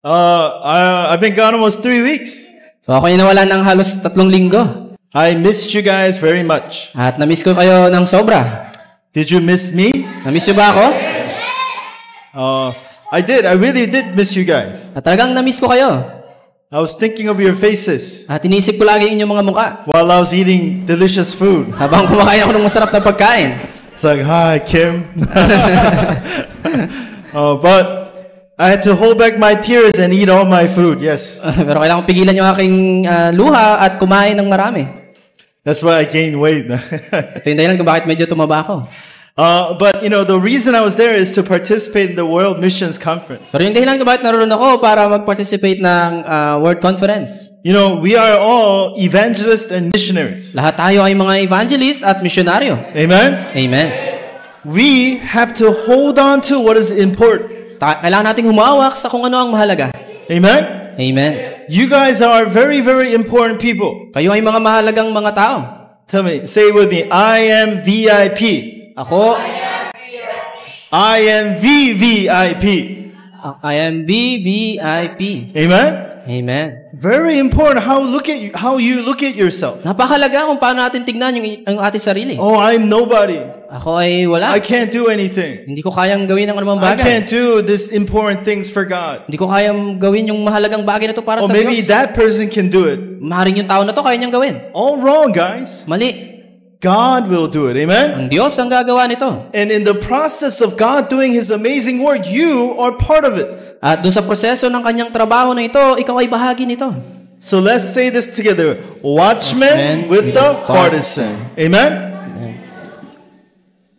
I've been gone almost 3 weeks. So ako yung nawala ng halos 3 linggo. I missed you guys very much. At na-miss ko kayo ng sobra. Did you miss me? Na-miss nyo ba ako? I did. I really did miss you guys. At talagang na-miss ko kayo. I was thinking of your faces At inisip ko lagi inyong mga mukha. while I was eating delicious food. Habang kumakain ako ng masarap na pagkain. It's like, hi, Kim. But I had to hold back my tears and eat all my food. Yes. Pero kailangan ko pigilan yung aking luha at kumain ng marami. That's why I gained weight. Ito yung dahilan kung bakit medyo tumaba ako. But, the reason I was there is to participate in the World Missions Conference. Pero yung dahilan kung bakit naroon ako para mag-participate ng World Conference. We are all evangelists and missionaries. Lahat tayo ay mga evangelist at misyonaryo. Amen? Amen. We have to hold on to what is important. Kailangan nating humawak sa kung ano ang mahalaga. Amen? Amen. You guys are very, very important people. Kayo ay mga mahalagang mga tao. Tell me, say it with me. I am VIP. Ako, I am VVIP. I am VVIP. Amen? Amen. Very important how you look at yourself. Napakahalaga kung paano natin tignan yung ating sarili. Oh, I'm nobody. Ako ay wala. I can't do anything. Hindi ko kayang gawin ang anumang I bagay. can't do this important things for God. Hindi ko kayang gawin yung mahalagang bagay na to para Or sa maybe Diyos. that person can do it. Maaaring yung tao na to kaya niyang gawin. All wrong, guys. Mali. God will do it. Amen? Ang Diyos ang gagawa nito. And in the process of God doing His amazing work, you are part of it. At doon sa proseso ng kanyang trabaho na ito, ikaw ay bahagi nito. So let's say this together. Watchman with the partisan. Amen?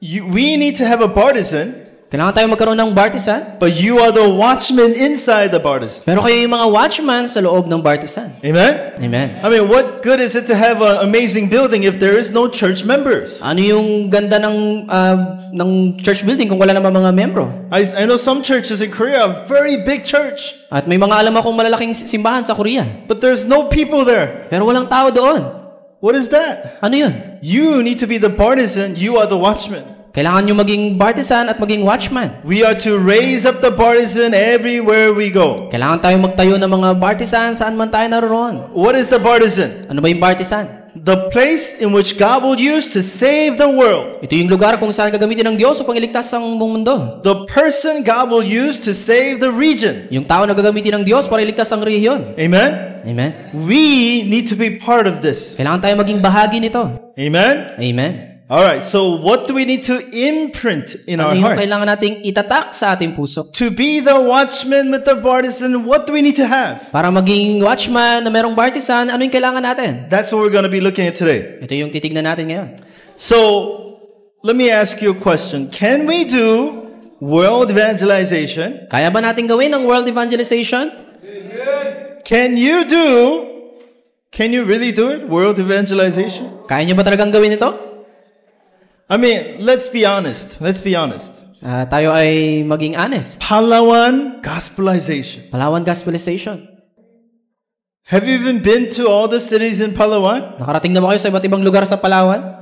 We need to have a partisan. Kailangan tayo magkaroon ng partisan. But you are the watchman inside the partisan. Pero kayo yung mga watchman sa loob ng partisan. Amen? Amen. I mean, what good is it to have an amazing building if there is no church members? Ano yung ganda ng church building kung wala naman mga membro? I know some churches in Korea are very big church. At may mga alam akong malalaking simbahan sa Korea. But there's no people there. Pero walang tao doon. What is that? Ano yun? You need to be the partisan. You are the watchman. Kailangan nyo maging partisan at maging watchman. We are to raise up the partisan everywhere we go. Kailangan tayo magtayo ng mga partisan saan man tayo naroon. What is the partisan? Ano ba yung partisan? The place in which God will use to save the world. Ito yung lugar kung saan gagamitin ng Diyos upang iligtas ang buong mundo. The person God will use to save the region. Yung tao na gagamitin ng Diyos para iligtas ang rehiyon. Amen? Amen. We need to be part of this. Kailangan tayo maging bahagi nito. Amen? Amen. All right, so what do we need to imprint in our Ano yung hearts? kailangan nating itatak sa ating puso? To be the watchman with the partisan, what do we need to have? Para maging watchman na merong partisan, ano yung kailangan natin? That's what we're going to be looking at today. Ito yung titignan natin ngayon. So, let me ask you a question. Can we do world evangelization? Kaya ba natin gawin ang world evangelization? Can you really do it? World evangelization? Kaya nyo ba talagang gawin ito? I mean, let's be honest. Tayo ay maging honest. Palawan gospelization. Palawan gospelization. Have you even been to all the cities in Palawan? Nakarating na ba kayo sa iba't ibang lugar sa Palawan?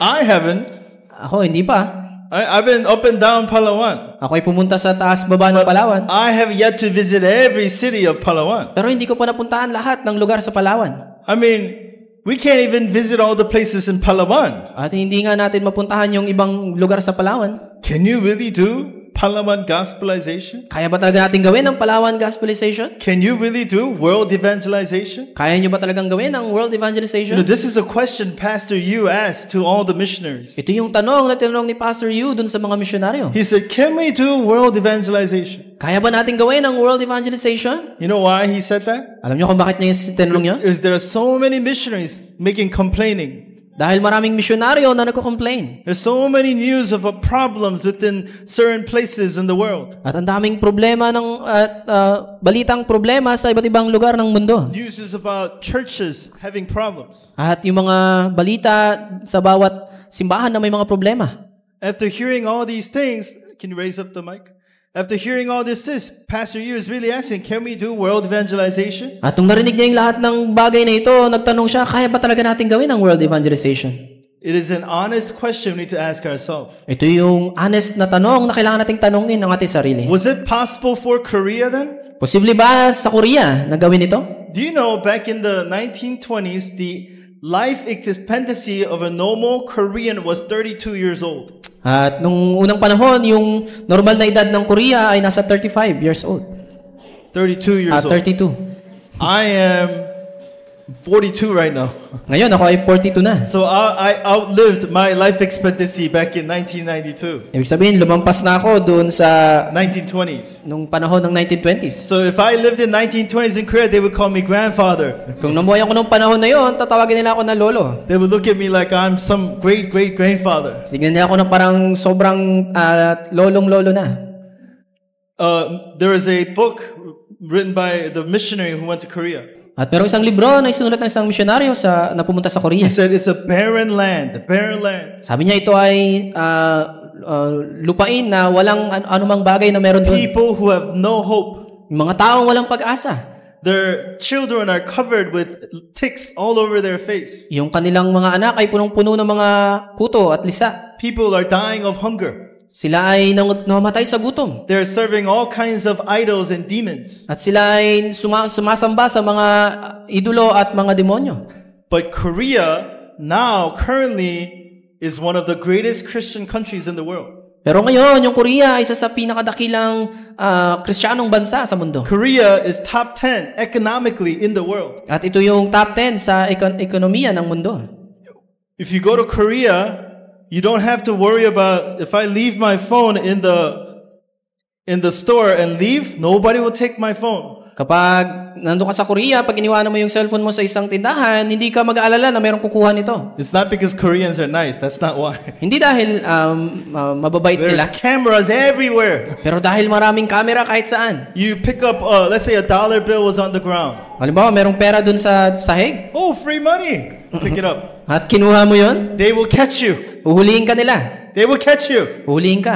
I haven't. Ako, hindi pa. I've been up and down Palawan. Ako ay pumunta sa taas-baba ng Palawan. I have yet to visit every city of Palawan. Pero hindi ko pa napuntahan lahat ng lugar sa Palawan. I mean, we can't even visit all the places in Palawan. At hindi nga natin mapuntahan yung ibang lugar sa Palawan. Can you really do Palawan gospelization? Kaya ba talaga natin gawin ang Palawan gospelization? Can you really do world evangelization? Kaya nyo ba talagang gawin ang world evangelization? This is a question Pastor Yu asked to all the missionaries. Ito yung tanong na tinanong ni Pastor Yu dun sa mga misyonaryo. He said, can we do world evangelization? Kaya ba natin gawin ang world evangelization? You know why he said that? Alam nyo kung bakit niya yung tinanong yun? Because there are so many missionaries complaining. Dahil maraming misyonaryo na nagko-complain. There's so many news of problems within certain places in the world. At ang daming problema balitang problema sa iba't ibang lugar ng mundo. News is about churches having problems. At yung mga balita sa bawat simbahan na may mga problema. After hearing all these things, can you raise up the mic? After hearing all this, Pastor Yu is really asking, can we do world evangelization? At nung narinig niya yung lahat ng bagay na ito, nagtanong siya, kaya ba talaga natin gawin ang world evangelization? It is an honest question we need to ask ourselves. Ito yung honest na tanong na kailangan nating tanongin ng ating sarili. Was it possible for Korea then? Posible ba sa Korea na gawin ito? Do you know back in the 1920s, the life expectancy of a normal Korean was 32 years old. At nung unang panahon, yung normal na edad ng Korea ay nasa 35 years old. 32 years old. 32. I am 42 right now. Ngayon, ako ay 42 na. So I outlived my life expectancy back in 1992. Ibig sabihin, lumampas na ako doon sa 1920s. nung panahon ng 1920s. So if I lived in 1920s in Korea, they would call me grandfather. Kung namuhay ako nung panahon na yon, tatawagin nila ako na lolo. They would look at me like I'm some great grandfather. Tignan nila ako na parang sobrang lolong-lolo na. There is a book written by the missionary who went to Korea. At merong isang libro na isinulat ng isang misyonaryo na pumunta sa Korea. He said it's a barren land, the barren land. Sabi niya ito ay lupain na walang anumang bagay na meron doon. People who have no hope. Yung mga taong walang pag-asa. Their children are covered with ticks all over their face. Yung kanilang mga anak ay punong-puno ng mga kuto at lisa. People are dying of hunger. Sila ay namatay sa gutom. They're serving all kinds of idols and demons. At sila ay sumasamba sa mga idolo at mga demonyo. But Korea now currently is one of the greatest Christian countries in the world. Pero ngayon, yung Korea ay isa sa pinakadakilang Kristiyanong bansa sa mundo. Korea is top 10 economically in the world. At ito yung top 10 sa ekonomiya ng mundo. If you go to Korea, you don't have to worry about if I leave my phone in the store and leave, nobody will take my phone. Kapag nandun ka sa Korea, pag iniwanan mo yung cellphone mo sa isang tindahan, hindi ka mag-aalala na mayroong kukuha nito. It's not because Koreans are nice. That's not why. Hindi dahil mababait There's sila. cameras everywhere. Pero dahil maraming camera kahit saan. You pick up, let's say $1 bill was on the ground. Halimbawa, merong pera dun sa sahig. Oh, free money. Pick it up. At kinuha mo yun, They will catch you. uhulihin ka nila. They will catch you. Uhulihin ka.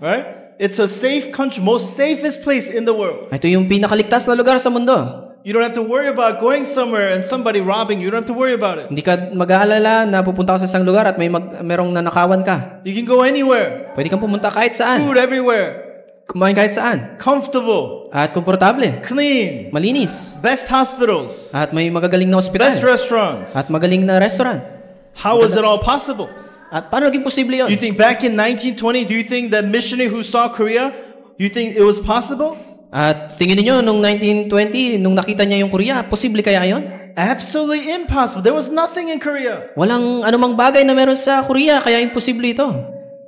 Right? It's a safe country, most safest place in the world. Ito yung pinakaligtas na lugar sa mundo. You don't have to worry about going somewhere and somebody robbing you. You don't have to worry about it. Hindi ka mag-aalala na pupunta ka sa isang lugar at merong nanakawan ka. You can go anywhere. Pwede kang pumunta kahit saan. Food everywhere. Kumain kahit saan. Comfortable. At komportable. Clean. Malinis. Best hospitals. At may magagaling na ospital. Best restaurants. At magaling na restaurant. How was it all possible? At paano naging posible yun? You think back in 1920, do you think that missionary who saw Korea, you think it was possible? At tingin niyo nung 1920, nung nakita niya yung Korea, posible kaya yon? Absolutely impossible. There was nothing in Korea. Walang anumang bagay na meron sa Korea, kaya imposible ito.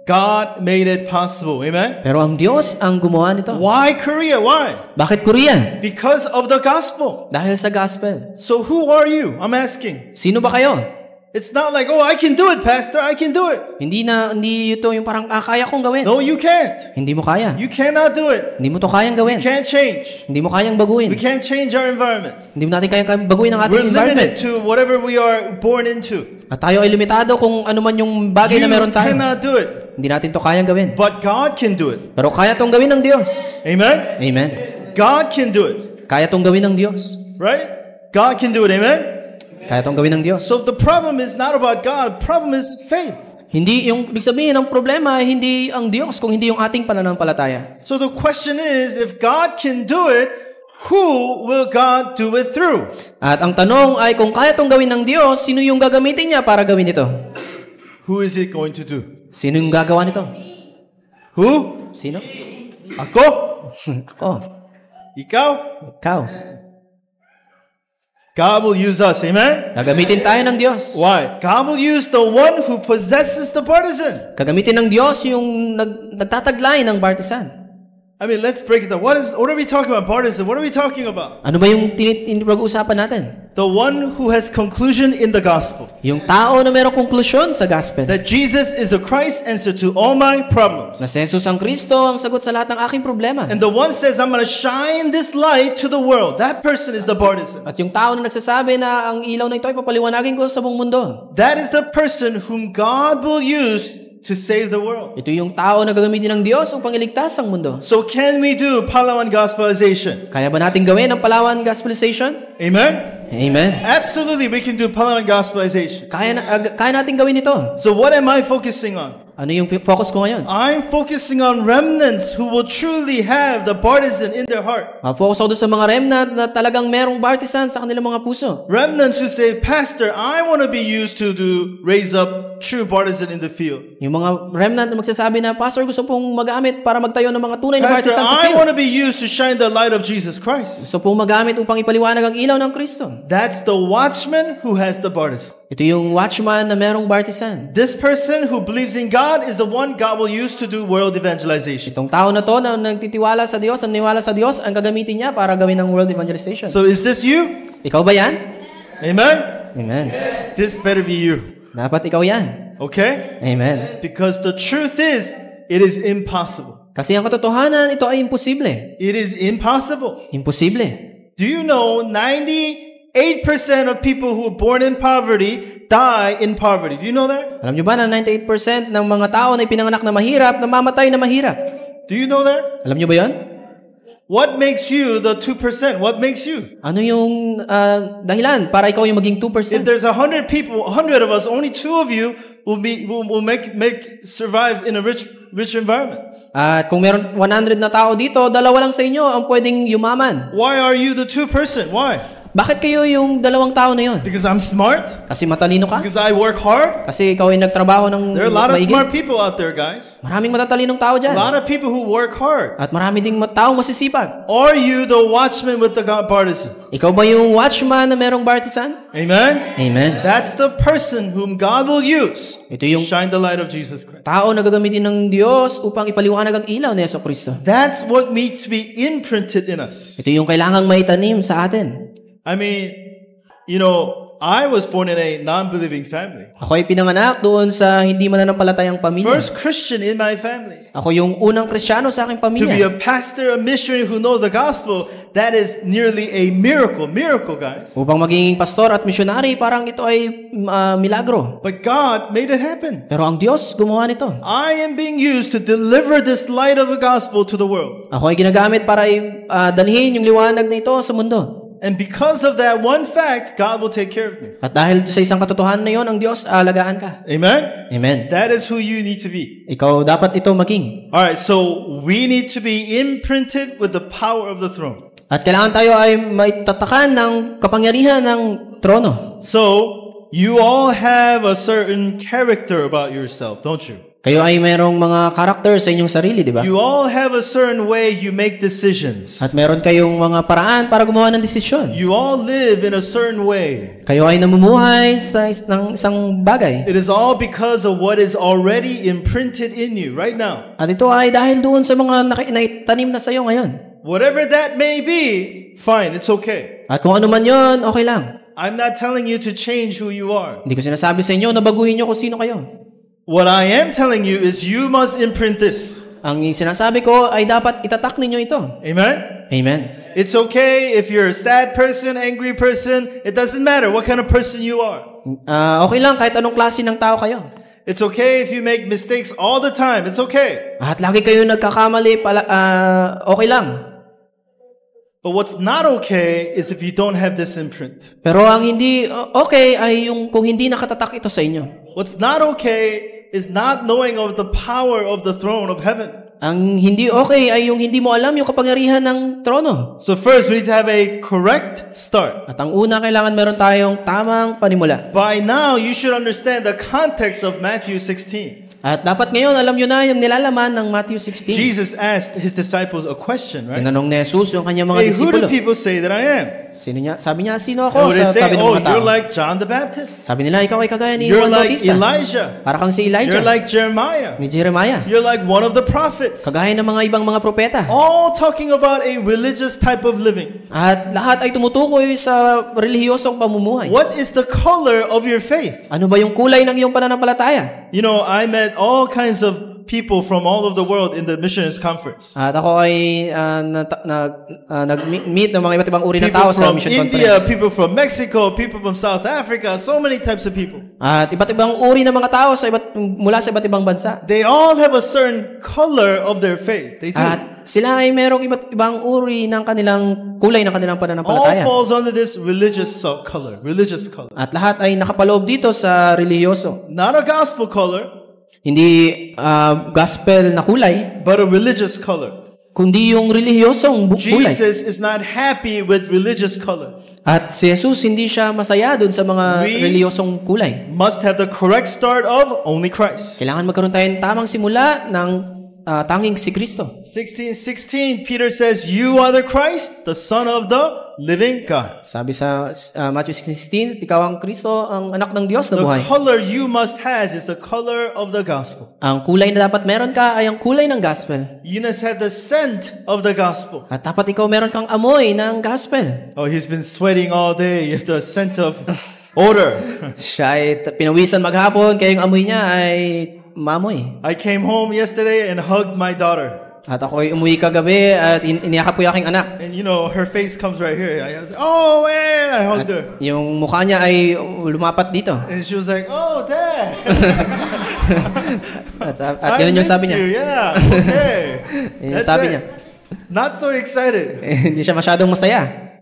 God made it possible. Amen? Pero ang Diyos ang gumawa nito. Why Korea? Why? Bakit Korea? Because of the gospel. Dahil sa gospel. So who are you? I'm asking. Sino ba kayo? It's not like, oh, I can do it, Pastor. I can do it. Hindi ito yung parang kaya kong gawin. No, you can't. Hindi mo kaya. You cannot do it. Hindi mo to kayang We gawin. can't change. Hindi mo kayang baguhin. We can't change our environment. Hindi mo natin kayang baguhin ang ating We're environment. limited to whatever we are born into. At tayo ay limitado kung ano man yung bagay na You meron tayo. cannot do it. Hindi natin to kayang gawin. But God can do it. Pero kaya tong gawin ng Diyos. Amen? Amen. God can do it. Kaya tong gawin ng Diyos. Right? God can do it. Amen? Kaya tong gawin ng Diyos. So the problem is not about God. The problem is faith. Hindi yung ibig sabihin ng problema hindi ang Diyos kung hindi yung ating pananampalataya. So the question is, if God can do it, who will God do it through? At ang tanong ay kung kaya tong gawin ng Diyos, sino yung gagamitin niya para gawin ito? Who is it going to do? Sino yung gagawa nito? Who? Sino? Ako? Ako. Ikaw? Ikaw. God will use us. Amen? Gagamitin tayo ng Diyos. Why? God will use the one who possesses the partisan. Gagamitin ng Diyos yung nagtataglay ng partisan. I mean, let's break it down. What are we talking about, partisan? What are we talking about? Ano ba yung pag-uusapan natin? The one who has conclusion in the gospel. Yung tao na mayroong konklusyon sa gospel. That Jesus is a Christ answer to all my problems. Na si Jesus ang Kristo ang sagot sa lahat ng aking problema. And the one says, I'm going to shine this light to the world. That person is the partisan. At yung tao na nagsasabi na ang ilaw na ito ay papaliwanagin ko sa buong mundo. That is the person whom God will use to save the world. Ito yung tao na gagamitin ng Diyos upang iligtas ang mundo. So can we do Palawan Gospelization? Kaya ba natin gawin ang Palawan Gospelization? Amen? Amen. Absolutely, we can do Palawan Gospelization. Kaya natin gawin ito. So what am I focusing on? Ano yung focus ko ngayon? I'm focusing on remnants who will truly have the partisan in their heart. Focus ako doon sa mga remnant na talagang merong partisan sa kanilang mga puso. Remnants who say, Pastor, I want to be used to raise up true partisan in the field. Yung mga remnant na magsasabi na, Pastor, gusto pong magamit para magtayo ng mga tunay na Pastor, partisan sa I field. want to be used to shine the light of Jesus Christ. Gusto pong magamit upang ipaliwanag ang ilaw ng Kristo. That's the watchman who has the partisan. Ito yung watchman na merong partisan. This person who believes in God is the one God will use to do world evangelization. Itong tao na to na nagtitiwala sa Diyos, naniniwala sa Diyos, ang gagamitin niya para gawin ng world evangelization. So is this you? Ikaw ba yan? Amen? Amen. This better be you. Dapat ikaw yan. Okay? Amen. Because the truth is, it is impossible. Kasi ang katotohanan, ito ay imposible. It is impossible. Imposible. Do you know 98% of people who are born in poverty die in poverty? Do you know that? Alam nyo ba na 98% ng mga tao na ipinanganak na mahirap, namamatay na mahirap? Do you know that? Alam nyo ba yun? What makes you the 2%? What makes you? Ano yung dahilan para ikaw yung maging 2%? If there's 100 people, 100 of us, only 2 of you will survive in a rich environment. At kung meron 100 na tao dito, dalawa lang sa inyo ang pwedeng yumaman. Why are you the 2%? Why? Bakit kayo yung dalawang tao na yun? Because I'm smart? Kasi matalino ka? Because I work hard? Kasi ikaw ay nagtrabaho ng There are a lot of maigi? smart people out there, guys. Maraming matatalinong tao A dyan. lot of people who work hard. At marami ding taong masisipag. Are you the watchman with the partisan? Ikaw ba yung watchman na merong partisan? Amen? Amen. That's the person whom God will use Ito to yung shine the light of Jesus Christ. tao na gagamitin ng Diyos upang ipaliwanag ang ilaw ni Jesucristo. That's what needs to be imprinted in us. Ito yung kailangang maitanim sa atin. I mean, you know, I was born in a non-believing family. Ako ay pinanganak doon sa hindi mananampalatayang pamilya. First Christian in my family. Ako yung unang Kristiyano sa aking To be pamilya. a pastor, a missionary who knows the gospel, that is nearly a miracle. Miracle, guys. Upang maging pastor at misyonary, parang ito ay milagro. But God made it happen. Pero ang Diyos gumawa nito. I am being used to deliver this light of the gospel to the world. Ako ay ginagamit para dalhin yung liwanag na ito sa mundo. And because of that one fact, God will take care of me. At dahil sa isang katotohanan na yon, ang Diyos alagaan ka. Amen? Amen. That is who you need to be. Ikaw dapat ito maging. Alright, so we need to be imprinted with the power of the throne. At kailangan tayo ay maitatakan ng kapangyarihan ng trono. So, you all have a certain character about yourself, don't you? Kayo ay mayroong mga karakter sa inyong sarili, di ba? You all have a certain way you make decisions. At meron kayong mga paraan para gumawa ng desisyon. You all live in a certain way. Kayo ay namumuhay sa isang bagay. It is all because of what is already imprinted in you right now. At ito ay dahil doon sa mga naitanim na sa iyo ngayon. Whatever that may be, fine, it's okay. At kung ano man yon, okay lang. I'm not telling you to change who you are. Hindi ko sinasabi sa inyo na baguhin nyo kung sino kayo. What I am telling you is you must imprint this. Ang sinasabi ko ay dapat itatak ninyo ito. Amen? Amen. It's okay if you're a sad person, angry person. It doesn't matter what kind of person you are. Okay lang kahit anong klase ng tao kayo. It's okay if you make mistakes all the time. It's okay. At lagi kayo nagkakamali, okay lang. But what's not okay is if you don't have this imprint. Pero ang hindi okay ay yung kung hindi nakatatak ito sa inyo. What's not okay is not knowing of the power of the throne of heaven. Ang hindi okay ay yung hindi mo alam yung kapangyarihan ng trono. So first, we need to have a correct start. At ang una, kailangan meron tayong tamang panimula. By now, you should understand the context of Matthew 16. At dapat ngayon, alam nyo na yung nilalaman ng Matthew 16. Jesus asked his disciples a question, right? Tinanong ni Jesus yung kanyang mga Hey, who disipulo. do people say that I am? Sabi niya, sino And ako? would they say, Sabi ng oh, mga tao. you're like John the Baptist. Sabi nila, ikaw ay kagaya ni You're Juan like Bautista. Elijah. Para kang si Elijah. You're like Jeremiah. Ni Jeremiah. You're like one of the prophets. Kagaya ng mga ibang mga propeta. All talking about a religious type of living. At lahat ay tumutukoy sa relihiyosong pamumuhay. What is the color of your faith? Ano ba yung kulay ng iyong pananampalataya? You know, I met all kinds of people from all over the world in the missions conference. At ako ay nag-meet ng mga iba't ibang uri ng People tao sa from mission India, conference. people from Mexico, people from South Africa, so many types of people. At iba't ibang uri ng mga tao mula sa iba't ibang bansa. They all have a certain color of their faith. They do. At sila ay merong iba't ibang uri ng kanilang kulay ng kanilang All pananampalataya. falls under this religious color. Religious color. At lahat ay nakapaloob dito sa relihiyoso. Not a gospel color. Hindi gospel na kulay, but a religious color. kundi yung relihiyosong kulay. Jesus is not happy with religious color. At si Jesus hindi siya masaya doon sa mga relihiyosong kulay. Must have the correct start of only Christ. Kailangan magkaroon tayo ng tamang simula ng tanging si Kristo. 16:16, Peter says, "You are the Christ, the Son of the living God." Sabi sa Matthew 16, ikaw ang Kristo, ang anak ng Diyos na buhay. The color you must have is the color of the gospel. Ang kulay na dapat meron ka ay ang kulay ng gospel. You must have the scent of the gospel. At dapat ikaw meron kang amoy ng gospel. Oh, he's been sweating all day. You have the scent of odor. Siya ay pinawisan maghapon, kaya yung amoy niya ay mamoy. I came home yesterday and hugged my daughter. At ako ay umuwi kagabi at iniyakap ko yung aking anak. And you know, her face comes right here. I was like, "Oh man," I hugged her. Yung mukha niya ay lumapat dito. And she was like, "Oh, Dad." At yun yung sabi niya. You. Yeah, okay. Yun yung sabi niya. Not so excited. Hindi siya masyadong masaya.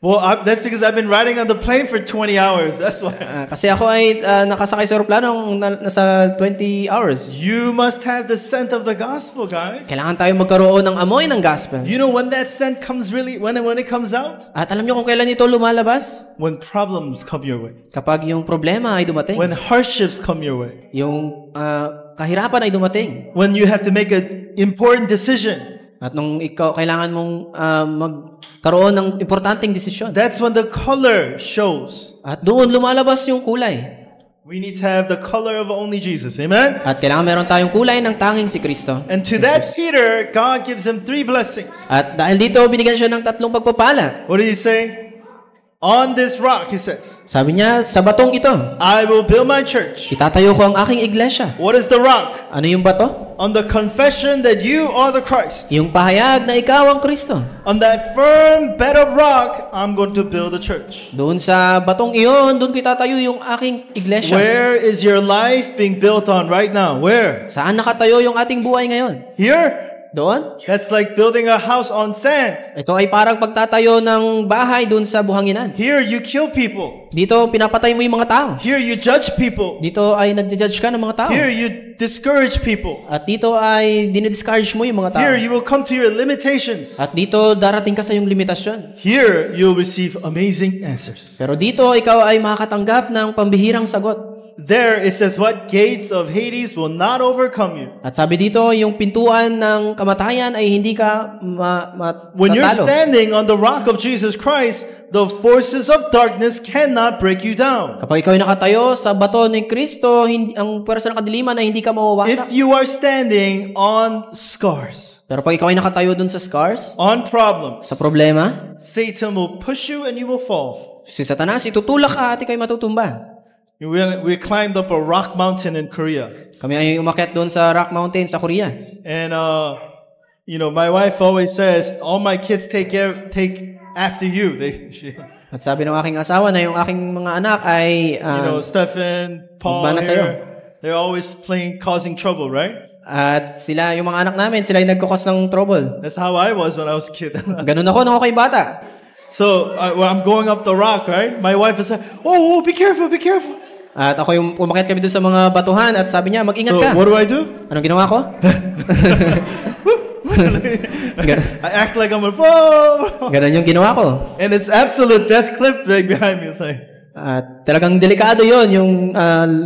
Well, that's because I've been riding on the plane for 20 hours. That's why. Kasi ako ay nakasakay sa aeroplano nasa 20 hours. You must have the scent of the gospel, guys. Kailangan tayo magkaroon ng amoy ng gospel. You know when that scent comes when it comes out? At alam niyo kung kailan ito lumalabas? When problems come your way. Kapag yung problema ay dumating. When hardships come your way. Yung kahirapan ay dumating. When you have to make an important decision. At nung ikaw kailangan mong magkaroon ng importanteng desisyon. That's when the color shows. At doon lumalabas yung kulay. We need to have the color of only Jesus. Amen? At kailangan meron tayong kulay ng tanging si Kristo. And to that Peter, God gives him 3 blessings. At dahil dito, binigyan siya ng 3 pagpapala. What did he say? On this rock, he says, Sabi niya, sa batong ito, I will build my church. itatayo ko ang aking iglesia. What is the rock? Ano yung bato? On the confession that you are the Christ. Yung pahayag na ikaw ang Kristo. On that firm bed of rock, I'm going to build a church. Doon sa batong iyon, doon ko itatayo yung aking iglesia. Where is your life being built on right now? Where? Saan nakatayo yung ating buhay ngayon? Here? Doon? That's like building a house on sand. Ito ay parang pagtatayo ng bahay doon sa buhanginan. Here, you kill people. Dito, pinapatay mo yung mga tao. Here, you judge people. Dito ay nagja-judge ka ng mga tao. Here, you discourage people. At dito ay dinidiscourage mo yung mga tao. Here, you will come to your limitations. At dito, darating ka sa iyong limitasyon. Here, you'll receive amazing answers. Pero dito, ikaw ay makakatanggap ng pambihirang sagot. There, it says, what gates of Hades will not overcome you. At sabi dito, yung pintuan ng kamatayan ay hindi ka When you're matalo. standing on the rock of Jesus Christ, the forces of darkness cannot break you down. Kapag ikaw ay nakatayo sa bato ni Kristo, ang puwersa ng kadiliman ay hindi ka mawawasak. If you are standing on scars, Pero pag ikaw ay nakatayo dun sa scars, on problems, sa problema, Satan will push you and you will fall. si Satanas itutulak ka at ikaw ay matutumba. We climbed up a rock mountain in Korea. Kami ay umakyat doon sa Rock Mountain sa Korea. And, my wife always says, all my kids take after you. At sabi ng aking asawa na yung aking mga anak ay Stephen, Paul magmana sa'yo. here, they're always causing trouble, right? At sila, yung mga anak namin, sila yung nagkukos ng trouble. That's how I was when I was a kid. Ganun ako nung ako'y bata. So, when I'm going up the rock, right? My wife is like, oh, be careful, be careful. At ako yung umakyat kami doon sa mga batuhan at sabi niya, mag-ingat ka. So, what do I do? Anong ginawa ko? I act like I'm whoa! Ganun yung ginawa ko. And it's absolute death cliff right behind me. It's like, At talagang delikado yon yung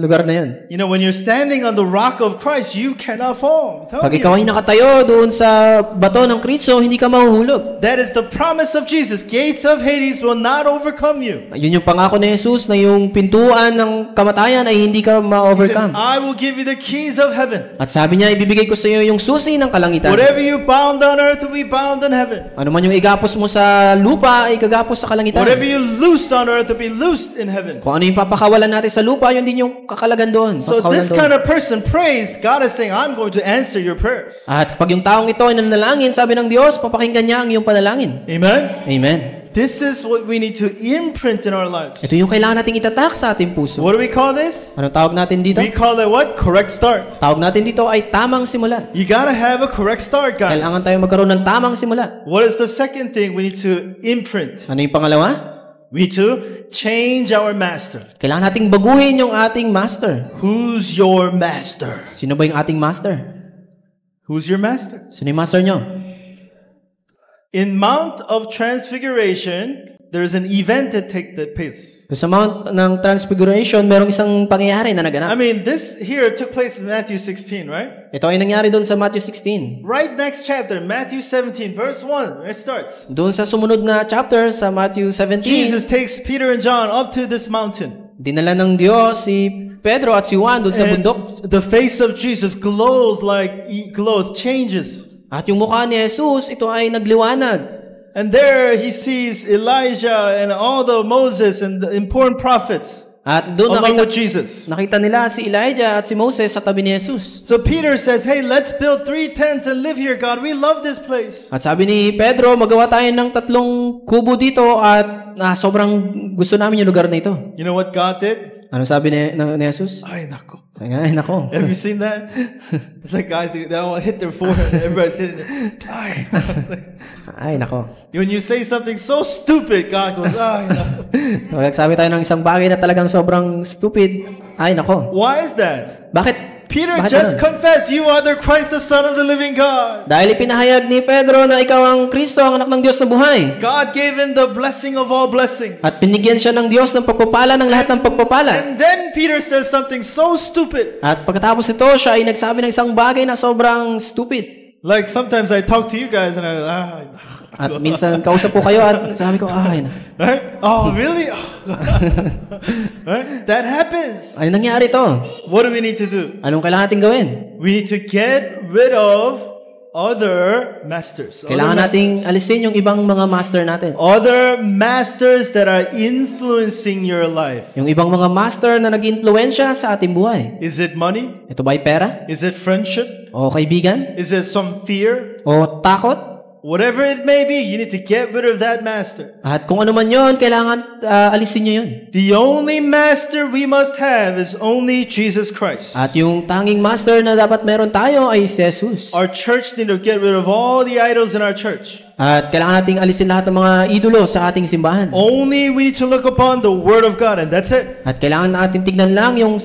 lugar na yun. when you're standing on the rock of Christ, you cannot fall. I'm Pag telling ikaw you. ay nakatayo doon sa bato ng Kristo, hindi ka mahuhulog. That is the promise of Jesus. Gates of Hades will not overcome you. Yun yung pangako ni Jesus na yung pintuan ng kamatayan ay hindi ka He says, ma-overcome. I will give you the keys of heaven. At sabi niya, ibibigay ko sa iyo yung susi ng kalangitan. Whatever you bound on earth will be bound in heaven. Ano man yung igapos mo sa lupa, ay igagapos sa kalangitan. Whatever you loose on earth will be loosed in heaven. Kung ano yung papakawalan natin sa lupa, yun din yung kakalagan doon. So Papakawalan this doon. kind of person prays, God is saying, I'm going to answer your prayers. At kapag yung taong ito ay nanalangin, sabi ng Diyos, papakinggan niya ang iyong panalangin. Amen? Amen. This is what we need to imprint in our lives. Ito yung kailangan nating itatak sa ating puso. What do we call this? Anong tawag natin dito? We call it what? Correct start. Tawag natin dito ay tamang simula. You gotta have a correct start, guys. Kailangan tayo magkaroon ng tamang simula. What is the second thing we need to imprint? Ano yung pangalawa? We need to change our master. Kailangan nating baguhin yung ating master. Who's your master? Sino ba yung ating master? Who's your master? Sino yung master nyo? In Mount of Transfiguration, there's an event that takes place. Sa Mount ng Transfiguration, merong isang pangyayari na I naganap. mean, this here took place in Matthew 16, right? Ito ay nangyari doon sa Matthew 16. Right next chapter, Matthew 17, verse 1, it starts. Doon sa sumunod na chapter sa Matthew 17, Jesus takes Peter and John up to this mountain. dinala ng Diyos si Pedro at si Juan doon sa And bundok. the face of Jesus glows, changes. At yung mukha ni Jesus, ito ay nagliwanag. And there he sees Elijah and all the Moses and the important prophets At doon along with nakita, Jesus. nakita nila si Elijah at si Moses sa tabi ni Jesus. So Peter says, hey, let's build 3 tents and live here, God. We love this place. At sabi ni Pedro, magawa tayo ng 3 kubo dito at sobrang gusto namin yung lugar na ito. You know what God did? Ano sabi ni Jesus? Ay, nako. Sabi nga, ay nako. Have you seen that? It's like guys, they all hit their forehead. Everybody's sitting there. Ay. Ay nako. When you say something so stupid, God goes, ay, nako. Magsabi tayo ng isang bagay na talagang sobrang stupid. Ay nako. Why is that? Bakit? Peter Bakit just ganun? confessed, you are the Christ, the Son of the living God. Dahil ipinahayag ni Pedro na ikaw ang Kristo, ang anak ng Diyos na buhay. God gave him the blessing of all blessings. At binigyan siya ng Diyos ng pagpapala ng lahat ng pagpapala. And then Peter says something so stupid. At pagkatapos ito, siya ay nagsabi ng isang bagay na sobrang stupid. Like sometimes I talk to you guys and At minsan kausap ko kayo at sabi ko, ay na. right? Oh, really? Right? That happens. Ano nangyari to? What do we need to do? Anong kailangan natin gawin? We need to get rid of other masters. Kailangan nating alisin yung ibang mga master natin. Other masters that are influencing your life. Yung ibang mga master na nag-influensya sa ating buhay. Is it money? Ito ba ay pera? Is it friendship? O kaibigan? Is it some fear? O takot? Whatever it may be, you need to get rid of that master. At kung ano man yun, kailangan alisin nyo yun. The only master we must have is only Jesus Christ. At yung tanging master na dapat meron tayo ay si Jesus. Our church need to get rid of all the idols in our church. At kailangan nating alisin lahat ng mga idolo sa ating simbahan. Only we need to look upon the Word of God, and that's it. At kailangan natin tignan lang yung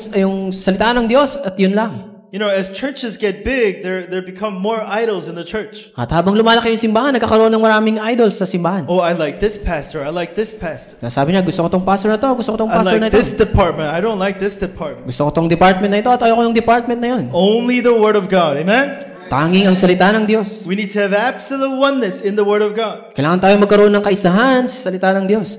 salita ng Diyos at yun lang. You know, as churches get big, there become more idols in the church. At habang lumalaki yung simbahan, nagkakaroon ng maraming idols sa simbahan. Oh, I like this pastor. I like this pastor. Sabi niya, gusto ko tong pastor na to, gusto ko tong I pastor like na ito. this department. I don't like this department. Gusto ko tong department na ito at ayoko yung department na yun. Only the Word of God. Amen? Tanging ang salita ng Diyos. We need to have absolute oneness in the Word of God. Kailangan tayo magkaroon ng kaisahan sa salita ng Diyos.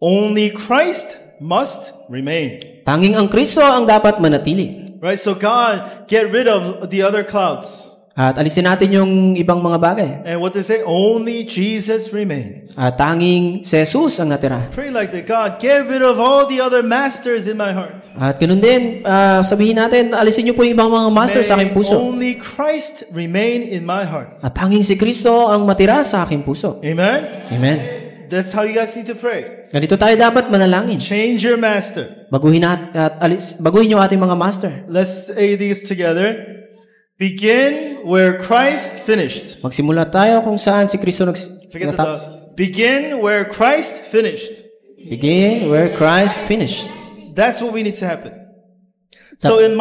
Only Christ must remain. Tanging ang Kristo ang dapat manatili. Right? So God, get rid of the other clouds. At alisin natin yung ibang mga bagay. And what they say, only Jesus remains. At tanging si Jesus ang natira. Pray like that. God, get rid of all the other masters in my heart. At ganun din, sabihin natin, alisin niyo po yung ibang mga master sa aking May puso. only Christ remain in my heart. At tanging si Kristo ang matira sa aking puso. Amen? Amen. That's how you guys need to pray. Ganito tayo dapat manalangin. Change your master. Baguhin yung ating mga master. Let's say these together. Begin where Christ finished. Magsimula tayo kung saan si Kristo Forget the natapos. begin where Christ finished. Begin where Christ finished. That's what we need to happen. So in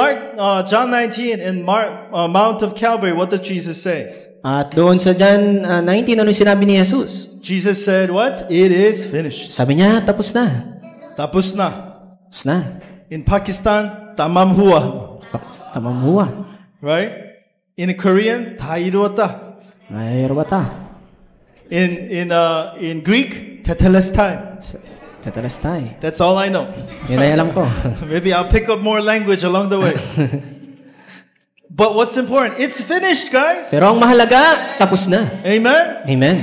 John 19, in Mount of Calvary, what did Jesus say? At doon sa John 19, ano sinabi ni Jesus? Jesus said, what? It is finished. Sabi niya, tapos na. Tapos na. Tapos na. In Pakistan, tamam hua. Tamam huwa. Right? In Korean, 다 이루었다. Ay, rabata. In Greek, tetelestai. Tetelestai. That's all I know. Yun ay alam ko. Maybe I'll pick up more language along the way. But what's important? It's finished, guys. Pero ang mahalaga, tapos na. Amen? Amen.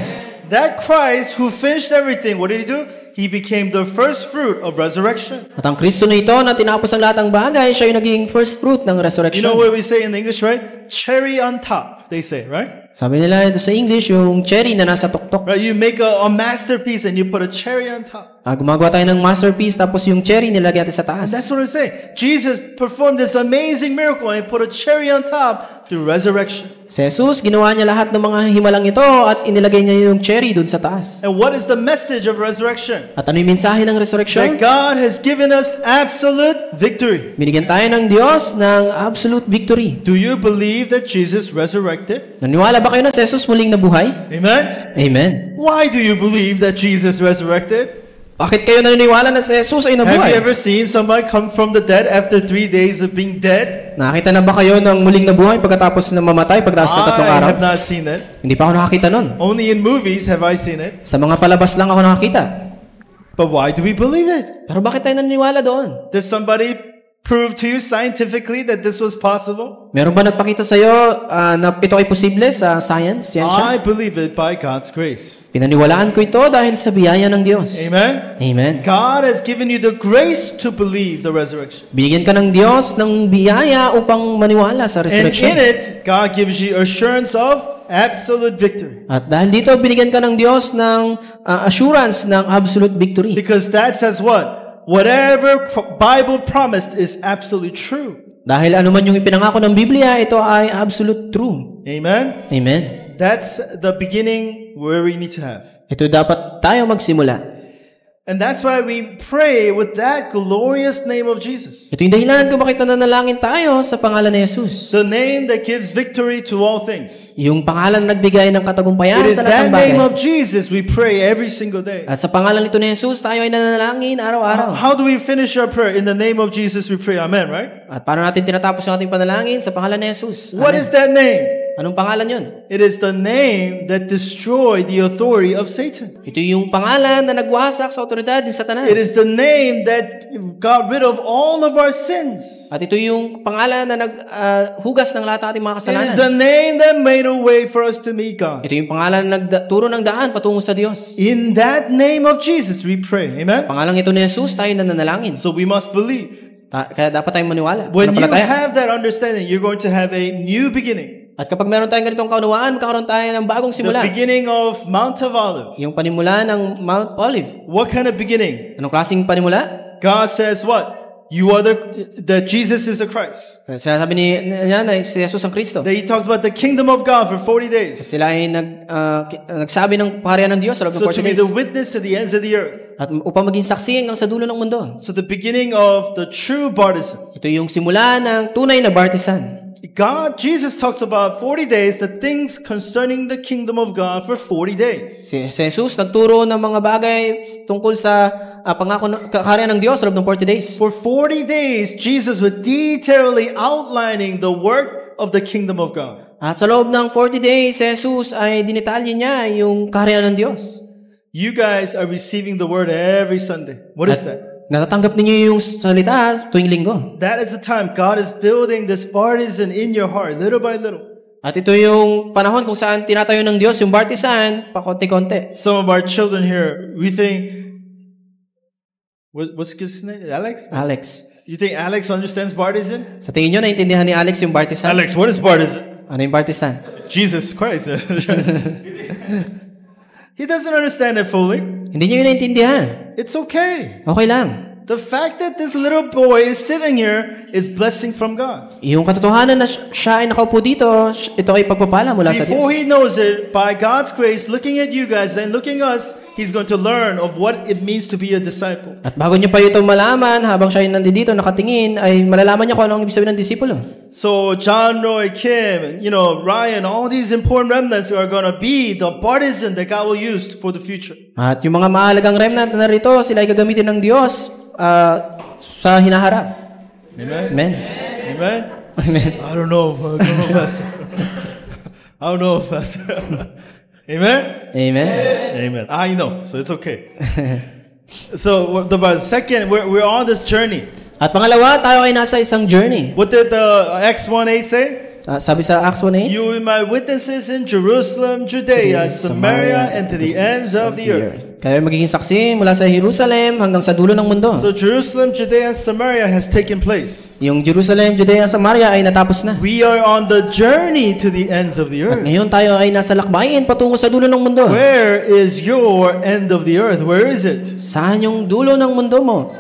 That Christ who finished everything, what did he do? He became the first fruit of resurrection. At ang Kristo na ito na tinapos ang lahat ng bagay, siya yung naging first fruit ng You resurrection. know what we say in English, right? Cherry on top, they say, right? Sabi nila ito sa English, yung cherry na nasa tuktok. Right? You make a masterpiece and you put a cherry on top. Gumagawa tayo ng masterpiece, tapos yung cherry nilagay natin sa And taas. that's what I'm saying. Jesus performed this amazing miracle and he put a cherry on top through resurrection. Si Jesus, ginawa niya lahat ng mga himalang ito at inilagay niya yung cherry dun sa taas. And what is the message of resurrection? At ano yung mensahe ng That resurrection? God has given us absolute victory. Binigyan tayo ng Diyos ng absolute victory. Do you believe that Jesus resurrected? Naniwala ba kayo na si Jesus muling nabuhay? Amen? Amen. Why do you believe that Jesus resurrected? Bakit kayo naniniwala na si Jesus ay Have you nabuhay? ever seen somebody come from the dead after 3 days of being dead? Nakita na ba kayo ng muling nabuhay pagkatapos na mamatay pagdaas ng 3 araw? I have not seen it. Hindi pa ako nakakita nun. Only in movies have I seen it. Sa mga palabas lang ako nakakita. But why do we believe it? Pero bakit tayo naniniwala doon? Does somebody prove to you scientifically that this was possible? Meron ba nagpakita sa iyo na ito ay posible sa science, siyensya? I believe it by God's grace. Pinaniwalaan ko ito dahil sa biyaya ng Diyos. Amen? Amen. God has given you the grace to believe the resurrection. Bigyan ka ng Diyos ng biyaya upang maniwala sa And in resurrection. it, God gives you assurance of absolute victory. At dahil dito, binigyan ka ng Diyos ng assurance ng absolute victory. Because that says what? Whatever Bible promised is absolutely true. Dahil ano man yung ipinangako ng Biblia, ito ay absolute true. Amen? Amen. That's the beginning where we need to have. Ito dapat tayo magsimula. And that's why we pray with that glorious name of Jesus. Ito yung dahilan kung bakit nananalangin tayo sa pangalan ni Jesus. The name that gives victory to all things. Yung pangalan na nagbigay ng katagumpayan It is sa lahat that ng bagay. name of Jesus we pray every single day. At sa pangalan nito ni Jesus, tayo ay nananalangin araw-araw. How do we finish our prayer? In the name of Jesus we pray. Amen, right? At paano natin tinatapos yung ating panalangin? Sa pangalan ni Jesus. What Amen. is that name? Anong pangalan yun? It is the name that destroyed the authority of Satan. Ito yung pangalan na nagwasak sa otoridad ni Satanas. It is the name that got rid of all of our sins. At ito yung pangalan na naghugas ng lahat ng ating mga It kasalanan. is a name that made a way for us to meet God. Ito yung pangalan na nagturo ng daan patungo sa Diyos. In that name of Jesus we pray. Amen? Pangalang ito ni Jesus, tayo nananalangin. So we must believe. Kaya dapat tayong maniwala. When you Manampalataya. have that understanding, you're going to have a new beginning. At kapag meron tayong ganitong kaunawaan, magkakaroon tayo ng bagong The simula. beginning of Mount of Olive. Yung panimula ng Mount Olive. What kind of beginning? Anong klaseng panimula? God says what? You are that Jesus is the Christ. Sinasabi niya na si Jesus ang Kristo. That he talked about the kingdom of God for 40 days. Sila ay nagsabi ng paharian ng Diyos sa loob ng So 40 to be days. the witness to the ends of the earth. At upang maging saksi hanggang sa dulo ng mundo. So the beginning of the true baptism. Ito yung simula ng tunay na baptisan. Jesus talked about 40 days, the things concerning the kingdom of God for 40 days. Si Jesus nagturo ng mga bagay tungkol sa pangako ng kaharian ng Diyos sa loob ng 40 days. For 40 days, Jesus was detailedly outlining the work of the kingdom of God. At sa loob ng 40 days, si Jesus ay dinitalye niya yung kaharian ng Diyos. You guys are receiving the word every Sunday. What is that? Natatanggap ninyo yung salita tuwing linggo. That is the time God is building this partisan in your heart, little by little. At ito yung panahon kung saan tinatayo ng Diyos yung baptisan, pakonti-konti. Some of our children here, we think, what's his name? Alex? Alex. You think Alex understands partisan? Sa tingin nyo, naintindihan ni Alex yung baptisan? Alex, what is partisan? Ano yung baptisan? Jesus Christ. He doesn't understand it fully. Hindi nyo yun naintindihan. It's okay. Okay lang. The fact that this little boy is sitting here is blessing from God. Yung katotohanan na siya ay nakaupo dito, ito ay pagpapala mula sa Before Diyos. he knows it, by God's grace, looking at you guys, then looking at us, he's going to learn of what it means to be a disciple. At bago niya pa ito malaman, habang siya ay nandito, nakatingin, ay malalaman niya kung ano ang ibig sabihin ng disipulo. So John, Roy, Kim, Ryan, all these important remnants are going to be the partisan that God will use for the future. At yung mga mahalagang remnant na narito, sila ay gagamitin ng Diyos sa hinaharap. Amen? Amen. Amen? Amen. I don't know, Pastor. I don't know, Pastor. Amen? Amen. Amen. I know, so it's okay. So the second, we're on this journey. At pangalawa, tayo ay nasa isang journey. What did the Acts 1:8 say? Sabi sa Acts 1:8, You will be my witnesses in Jerusalem, Judea, Samaria, and to the ends of the earth. Kayo magiging saksi mula sa Jerusalem hanggang sa dulo ng mundo. So Jerusalem, Judea, and Samaria has taken place. Yung Jerusalem, Judea, Samaria ay natapos na. We are on the journey to the ends of the At earth. ngayon tayo ay nasa lakbayin patungo sa dulo ng mundo. Where is your end of the earth? Where is it? Saan yung dulo ng mundo mo?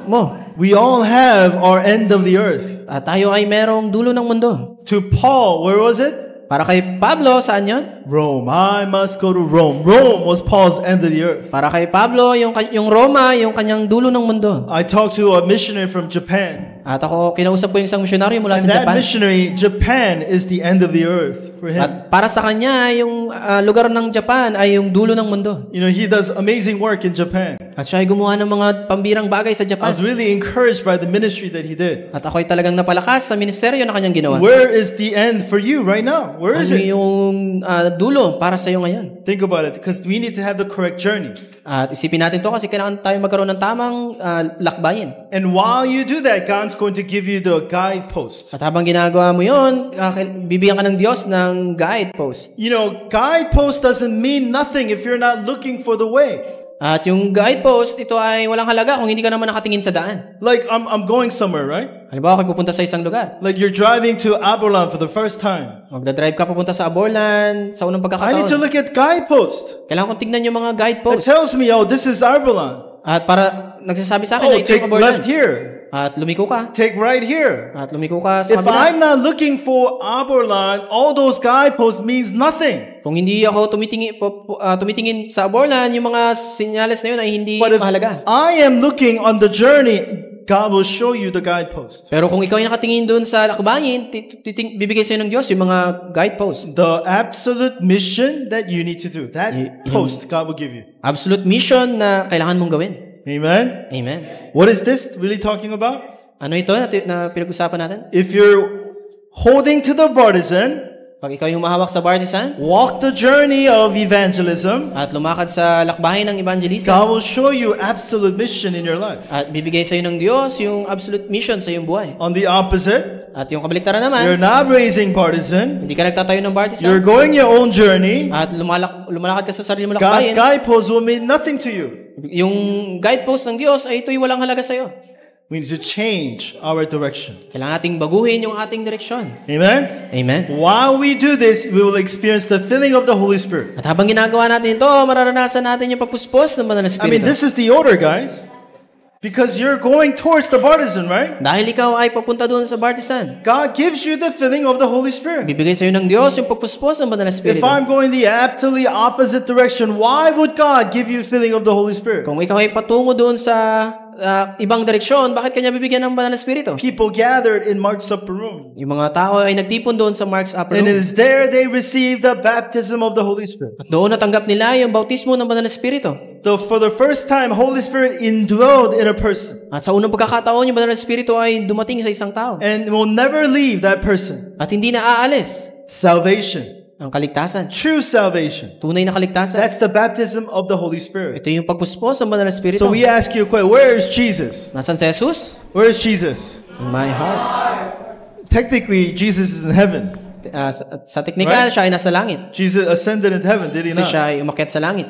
We all have our end of the earth. At tayo ay merong dulo ng mundo. To Paul, where was it? Para kay Pablo, saan yun? Rome. I must go to Rome. Rome was Paul's end of the earth. Para kay Pablo, yung Roma, yung kanyang dulo ng mundo. I talked to a missionary from Japan. At ako, kinausap ko yung isang misyonaryo mula And sa that Japan. missionary, Japan is the end of the earth for him. At para sa kanya, yung lugar ng Japan ay yung dulo ng mundo. You know, he does amazing work in Japan. At siya ay gumawa ng mga pambirang bagay sa I Japan. was really encouraged by the ministry that he did. At ako ay talagang napalakas sa ministeryo na kanyang ginawa. Where is the end for you right now? Where is Ano it? yung dulo para sa iyo ngayon? Think about it, because we need to have the correct journey. At isipin natin to kasi kailangan tayo magkaroon ng tamang lakbayin. And while you do that, God's going to give you the guidepost. At habang ginagawa mo yun, bibigyan ka ng Diyos ng guidepost. You know, guidepost doesn't mean nothing if you're not looking for the way. At yung guidepost, ito ay walang halaga kung hindi ka naman nakatingin sa daan. Like, I'm going somewhere, right? Halimbawa, kayo pupunta sa isang lugar. Like you're driving to Aberlin for the first time. Magdadrive ka papunta sa Aborlan sa unang I need to pagkakataon. look at guidepost. Kailangan kong tignan yung mga It guidepost. tells me, oh, this is Aberlin. At para nagsasabi sa akin Oh, na ito take yung Aborlan. left here. At lumiko ka. Take right here. At lumiko ka sa If kabila. I'm not looking for Aberlin, all those guideposts means nothing. Kung hindi ako tumitingin sa Aborlan, yung mga senyales na yun ay hindi But if mahalaga. I am looking on the journey, God will show you the guidepost. Pero kung ikaw ay nakatingin doon sa lakbayin, bibigay sa'yo ng Diyos yung mga guideposts. The absolute mission that you need to do. That post God will give you. Absolute mission na kailangan mong gawin. Amen? Amen. What is this really talking about? Ano ito na pinag-usapan natin? If you're holding to the partisan, Pag ikaw yung mahawak sa partisan walk the journey of evangelism, at lumakad sa lakbahin ng evangelism, God will show you absolute mission in your life. at bibigay sa'yo ng Diyos yung absolute mission sa iyong buhay. On the opposite, At yung kabaliktaran you're naman, not raising partisan, hindi ka nagtatayo ng you're partisan going your own journey, at lumalakad ka sa sarili mo God's lakbayin, guidepost will mean nothing to you. yung guidepost ng Diyos ay ito'y walang halaga sa'yo. We need to change our direction. Kailangan nating baguhin yung ating direksyon. Amen? Amen. While we do this, we will experience the filling of the Holy Spirit. At habang ginagawa natin ito, mararanasan natin yung pagpuspos ng Banal na I mean, Espiritu. this is the order, guys. Because you're going towards the partisan, right? Dahil ikaw ay papunta doon sa partisan, God gives you the filling of the Holy Spirit. bibigay sa iyo ng Diyos yung pagpuspos ng Banal na If Espiritu. I'm going the absolutely opposite direction, why would God give you filling of the Holy Spirit? Kung ikaw ay patungo doon sa ibang direksyon, bakit kanya bibigyan ng Banal na Espiritu? People gathered in Mark's upper room. Yung mga tao ay nagtipon doon sa Mark's upper And it room. is there they received the baptism of the Holy Spirit. At doon natanggap nila yung bautismo ng Banal na Espiritu. For the first time, Holy Spirit indwelled in a person At sa unang pagkakataon, yung Banal na Espiritu ay dumating sa isang tao. and will never leave that person. At hindi na aalis Salvation, ang kaligtasan. true salvation. Tunay na kaligtasan. That's the baptism of the Holy Spirit. Ito yung pagpuspos ng Banal na Espiritu. So we ask you a question, where is Jesus? Nasaan si Jesus? Where is Jesus? In my heart. Technically, Jesus is in heaven. Sa teknikal, Right. siya ay nasa langit. Jesus ascended into heaven, did he Kasi not? siya ay umakyat sa langit.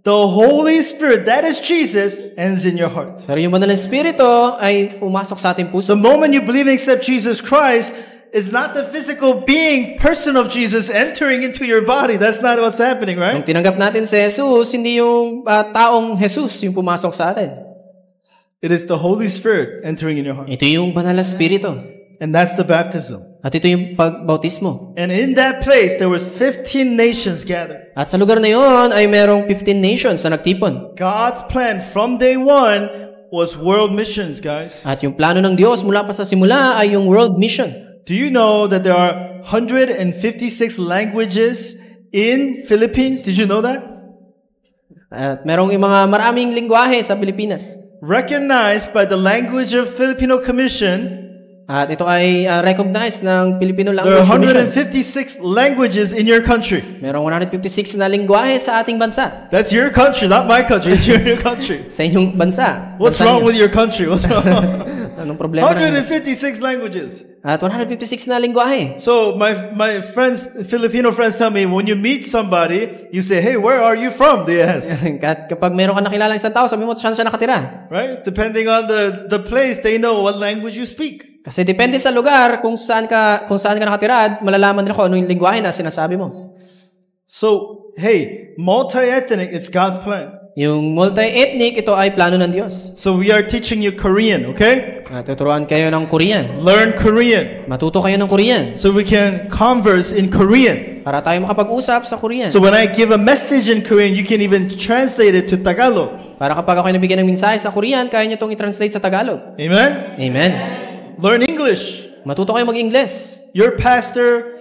The Holy Spirit, that is Jesus, ends in your heart. Pero yung Banal na Espiritu ay pumasok sa ating puso. The moment you believe and accept Jesus Christ, is not the physical being, person of Jesus entering into your body. That's not what's happening, Nung right? tinanggap natin si Jesus, hindi yung taong Jesus yung pumasok sa atin. It is the Holy Spirit entering in your heart. Ito yung Banal na Espiritu. And that's the baptism. At ito yung pagbautismo. And in that place, there was 15 nations gathered. At sa lugar na yon ay merong 15 nations na nagtipon. God's plan from day one was world missions, guys. At yung plano ng Diyos mula pa sa simula ay yung world mission. Do you know that there are 156 languages in Philippines? Did you know that? At merong yung mga maraming lingwahe sa Pilipinas. Recognized by the Language of Filipino Commission, At ito ay recognized ng Filipino there are Language Commission. 156 languages in your country. Merong 156 na lingwahe sa ating bansa. That's your country, not my country. It's your country. Sa inyong bansa. What's Bansa wrong niyo. with your country? What's wrong? Anong problema? 156 languages. At 156 na lingwahe. So my friends, Filipino friends tell me, when you meet somebody, you say, hey, where are you from? They ask. Kapag meron ka nakilalang isang tao, sabi mo, saan siya nakatira? Right? Depending on the place, they know what language you speak. Kasi depende sa lugar kung saan ka nakatira at malalaman nila kung ano yung lingwahe na sinasabi mo. So, hey, multi-ethnic is God's plan. Yung multi-ethnic, ito ay plano ng Diyos. So we are teaching you Korean, okay? Tuturuan kayo ng Korean. Learn Korean. Matuto kayo ng Korean. So we can converse in Korean. Para tayo makapag-usap sa Korean. So when I give a message in Korean, you can even translate it to Tagalog. Para kapag ako nabigyan ng mensahe sa Korean, kaya niyo itong i-translate sa Tagalog. Amen? Amen. Learn English. Matuto kayo mag-Ingles. Your pastor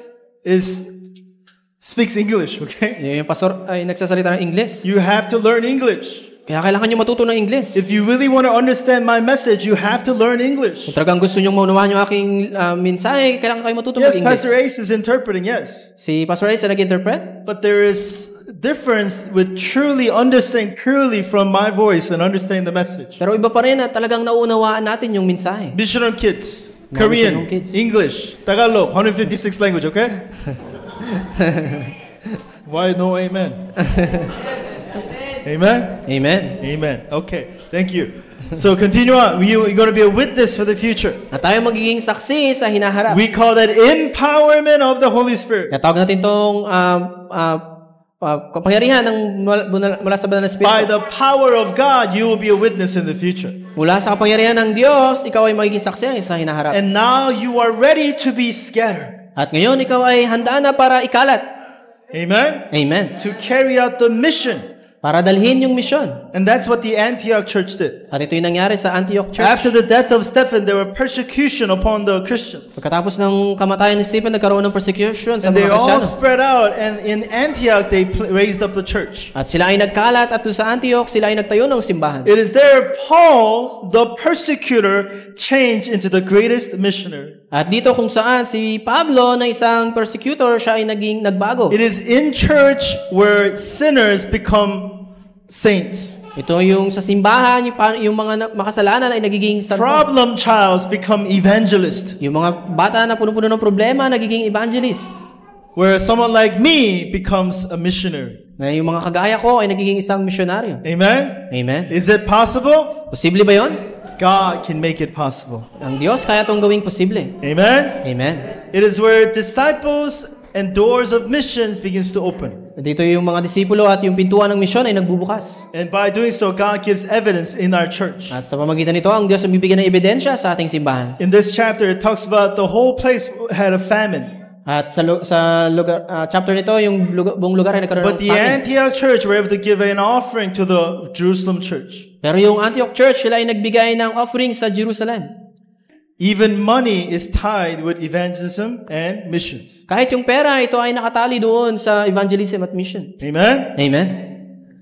speaks English, okay? Yung pastor ay nagsasalita ng Ingles. You have to learn English. Kaya kailangan nyo matuto ng Ingles. If you really want to understand my message, you have to learn English. Kung talagang gusto nyo maunawahan yung aking mensahe, kailangan kayo matuto Yes, mag-Ingles. Pastor Ace is interpreting, yes. Si Pastor Ace ay nag-interpret. But there is difference with truly understanding purely from my voice and understanding the message. Pero iba pa rin at talagang naunawaan natin yung mensahe. Missionary kids, Mga Korean, missionary kids. English, Tagalog, 156 language, okay? Why no amen? Amen? Amen. Amen. Okay, thank you. So continue on. You're going to be a witness for the future. At tayo magiging saksi sa hinaharap. We call that empowerment of the Holy Spirit. Natawag natin itong kapangyarihan ng mula sa banal na Espiritu. By the power of God, you will be a witness in the future. Mula sa kapangyarihan ng Diyos, ikaw ay magiging saksi sa hinaharap. And now you are ready to be scattered. At ngayon, ikaw ay handa na para ikalat. Amen? Amen. To carry out the mission. Para dalhin yung misyon. And that's what the Antioch church did. At ito yung nangyari sa Antioch Church. After the death of Stephen, there were persecution upon the Christians. Pagkatapos ng kamatayan ni Stephen, nagkaroon ng persecution sa And they mga all Kristiyano. spread out, and in Antioch, they raised up the church. At sila ay nagkalat at doon sa Antioch, sila ay nagtayo ng simbahan. It is there Paul, the persecutor, changed into the greatest missionary. At dito kung saan si Pablo na isang persecutor, siya ay naging nagbago. It is in church where sinners become saints. Ito yung sa simbahan, yung mga makasalanan ay nagiging salvo. Problem childs become evangelists. Yung mga bata na puno-puno ng problema, nagiging evangelist. Where someone like me becomes a missionary. Na yung mga kagaya ko ay nagiging isang misyonaryo. Amen? Amen. Is it possible? Posible ba yon? God can make it possible. Ang Diyos kaya itong gawing posible. Amen? Amen. It is where disciples and doors of missions begins to open. Dito yung mga disipulo at yung pintuan ng misyon ay nagbubukas. And by doing so, God gives evidence in our church. At sa pamagitan nito, ang Diyos ay bibigyan ng ebidensya sa ating simbahan. In this chapter, it talks about the whole place had a famine. At sa lugar, chapter nito, yung buong lugar ay nagkaroon But ng the famine. Antioch church were able to give an offering to the Jerusalem church. Pero yung Antioch Church, sila ay nagbigay ng offering sa Jerusalem. Even money is tied with evangelism and missions. Kahit yung pera, ito ay nakatali doon sa evangelism at mission. Amen? Amen.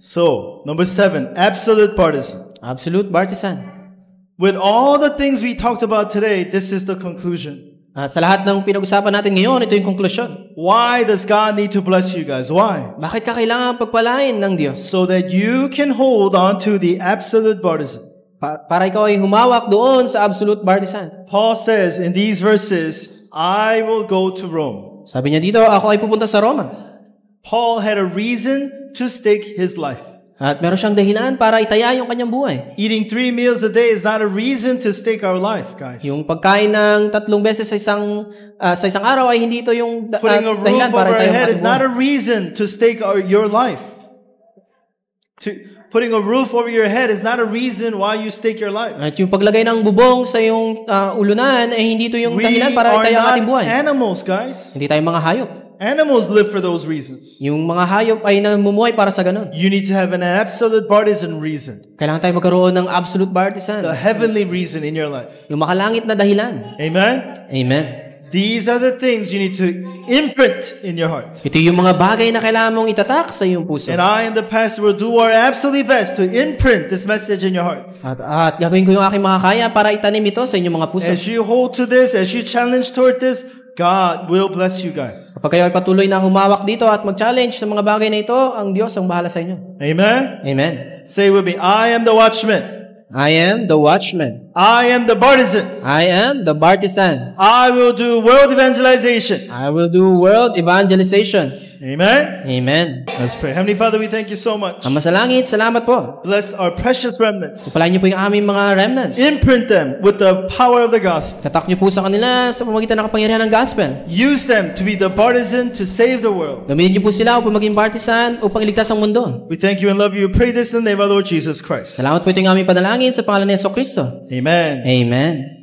So, number 7, absolute partisan. Absolute partisan. With all the things we talked about today, this is the conclusion. At sa lahat ng pinag-usapan natin ngayon, ito yung konklusyon. Why does God need to bless you guys? Why? Bakit ka kailangan pagpalain ng Diyos? So that you can hold on to the absolute partisan. Para ikaw ay humawak doon sa absolute partisan. Paul says in these verses, I will go to Rome. Sabi niya dito, ako ay pupunta sa Roma. Paul had a reason to stake his life. At meron siyang dahilan para itaya yung kanyang buhay. Eating 3 meals a day is not a reason to stake our life, guys. Yung pagkain ng 3 beses sa isang araw ay hindi ito yung Putting a dahilan roof over para our itayo ang head ating is not buhay. a reason to stake your life. Putting a roof over your head is not a reason why you stake your life. At yung paglagay ng bubong sa iyong ulunan ay hindi ito yung We dahilan para are itayo ang ating not buhay. animals, guys. Hindi tayo mga hayop. Animals live for those reasons. Yung mga hayop ay namumuhay para sa ganun. You need to have an absolute partisan reason. Kailangan tayo magkaroon ng absolute partisan. The heavenly reason in your life. Yung makalangit na dahilan. Amen? Amen. These are the things you need to imprint in your heart. Ito yung mga bagay na kailangan mong itatak sa iyong puso. And I and the pastor will do our absolutely best to imprint this message in your heart. At gagawin ko yung aking makakaya para itanim ito sa inyong mga puso. As you hold to this, as you challenge toward this, God will bless you guys. Kapag kayo ay patuloy na humawak dito at mag-challenge sa mga bagay na ito, ang Diyos ang bahala sa inyo. Amen? Amen. Say with me, I am the watchman. I am the watchman. I am the partisan. I am the partisan. I will do world evangelization. I will do world evangelization. Amen. Amen. Let's pray. Heavenly Father, we thank you so much. Ama sa langit, salamat po. Bless our precious remnants. Pagpalain niyo po yung aming mga remnant. Imprint them with the power of the gospel. Tatak niyo po sa kanila sa pamamagitan ng kapangyarihan ng gospel. Use them to be the partisan to save the world. Gamitin niyo po sila upang maging partisan upang iligtas ang mundo. We thank you and love you. We pray this in the name of our Lord Jesus Christ. Salamat po ito yung aming panalangin sa pangalan ni Jesucristo. Amen. Amen.